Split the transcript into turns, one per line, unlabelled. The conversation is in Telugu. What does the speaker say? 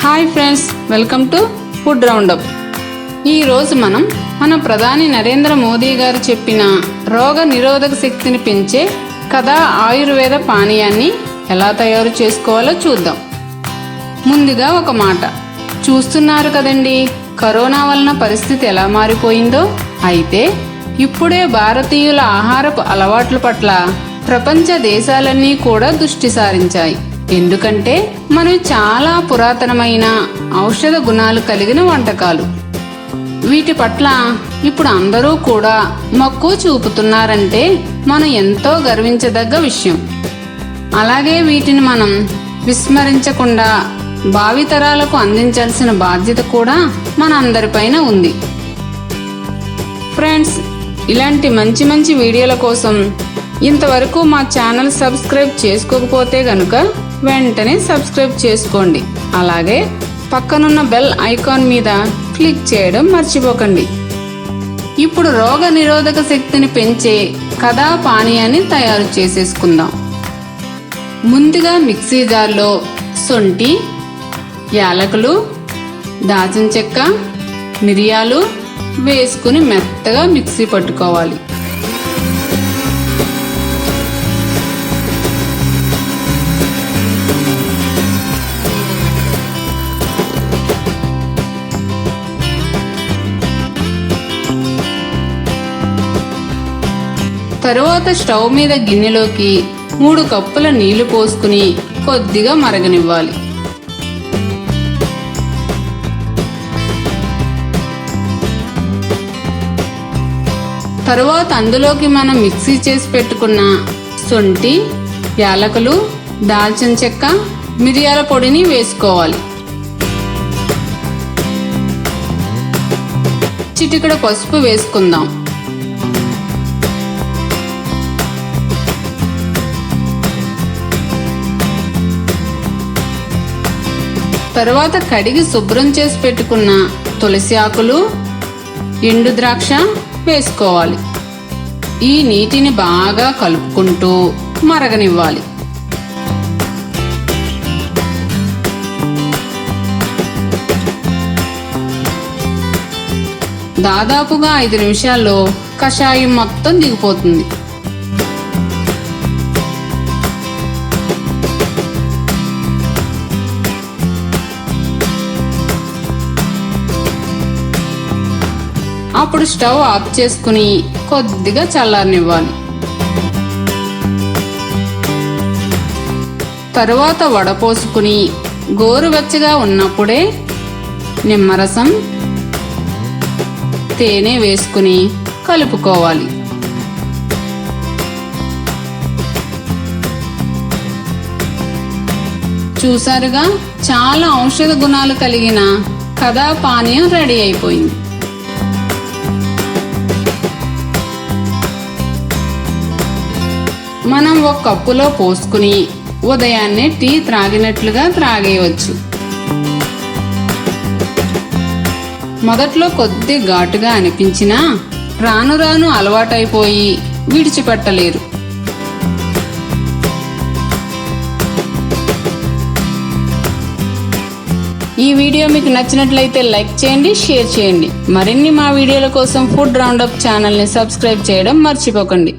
Hi friends, welcome to food roundup. ఈరోజు మన ప్రధాని నరేంద్ర మోదీ గారు చెప్పిన రోగ నిరోధక శక్తిని పెంచే కదా ఆయుర్వేద పానీయాన్ని ఎలా తయారు చేసుకోవాలో చూద్దాం. ముందుగా ఒక మాట, చూస్తున్నారు కదండి కరోనా వలన పరిస్థితి ఎలా మారిపోయిందో. అయితే ఇప్పుడే భారతీయుల ఆహారపు అలవాట్ల పట్ల ప్రపంచ దేశాలన్నీ కూడా దృష్టి సారించాయి. ఎందుకంటే మనవి చాలా పురాతనమైన ఔషధ గుణాలు కలిగిన వంటకాలు. వీటి పట్ల ఇప్పుడు అందరూ కూడా మక్కువ చూపుతున్నారంటే మనం ఎంతో గర్వించదగ్గ విషయం. అలాగే వీటిని మనం విస్మరించకుండా భావితరాలకు అందించాల్సిన బాధ్యత కూడా మన అందరిపైన ఉంది. ఫ్రెండ్స్, ఇలాంటి మంచి మంచి వీడియోల కోసం ఇంతవరకు మా ఛానల్ సబ్స్క్రైబ్ చేసుకోకపోతే గనుక వెంటనే సబ్స్క్రైబ్ చేసుకోండి. అలాగే పక్కనున్న బెల్ ఐకాన్ మీద క్లిక్ చేయడం మర్చిపోకండి. ఇప్పుడు రోగ నిరోధక శక్తిని పెంచే కదా పానీయాన్ని తయారు చేసేసుకుందాం. ముందుగా మిక్సీ జార్లో శొంఠి, యాలకులు, దాల్చిన చెక్క, మిరియాలు వేసుకుని మెత్తగా మిక్సీ పట్టుకోవాలి. తరువాత స్టవ్ మీద గిన్నెలోకి 3 కప్పుల నీళ్లు పోసుకుని కొద్దిగా మరగనివ్వాలి. తరువాత అందులోకి మనం మిక్సీ చేసి పెట్టుకున్న శొంఠి, యాలకులు, దాల్చిన చెక్క, మిరియాల పొడిని వేసుకోవాలి. చిటికెడు పసుపు వేసుకుందాం. తరువాత కడిగి శుభ్రం చేసి పెట్టుకున్న తులసి ఆకులు, ఎండు ద్రాక్ష వేసుకోవాలి. ఈ నీటిని బాగా కలుపుకుంటూ మరగనివ్వాలి. దాదాపుగా 5 నిమిషాల్లో కషాయం మొత్తం దిగిపోతుంది. అప్పుడు స్టవ్ ఆఫ్ చేసుకుని కొద్దిగా చల్లారనివ్వాలి. తరువాత వడపోసుకుని గోరువెచ్చగా ఉన్నప్పుడే నిమ్మరసం, తేనె వేసుకుని కలుపుకోవాలి. చూసారుగా, చాలా ఔషధ గుణాలు కలిగిన కదా పానీయం రెడీ అయిపోయింది. మనం ఒక కప్పులో పోసుకుని ఉదయాన్నే టీ త్రాగినట్లుగా త్రాగేయవచ్చు. మొదట్లో కొద్ది ఘాటుగా అనిపించినా రాను రాను అలవాటైపోయి విడిచిపెట్టలేరు. ఈ వీడియో మీకు నచ్చినట్లయితే లైక్ చేయండి, షేర్ చేయండి. మరిన్ని మా వీడియోల కోసం ఫుడ్ రౌండప్ ఛానల్ని సబ్స్క్రైబ్ చేయడం మర్చిపోకండి.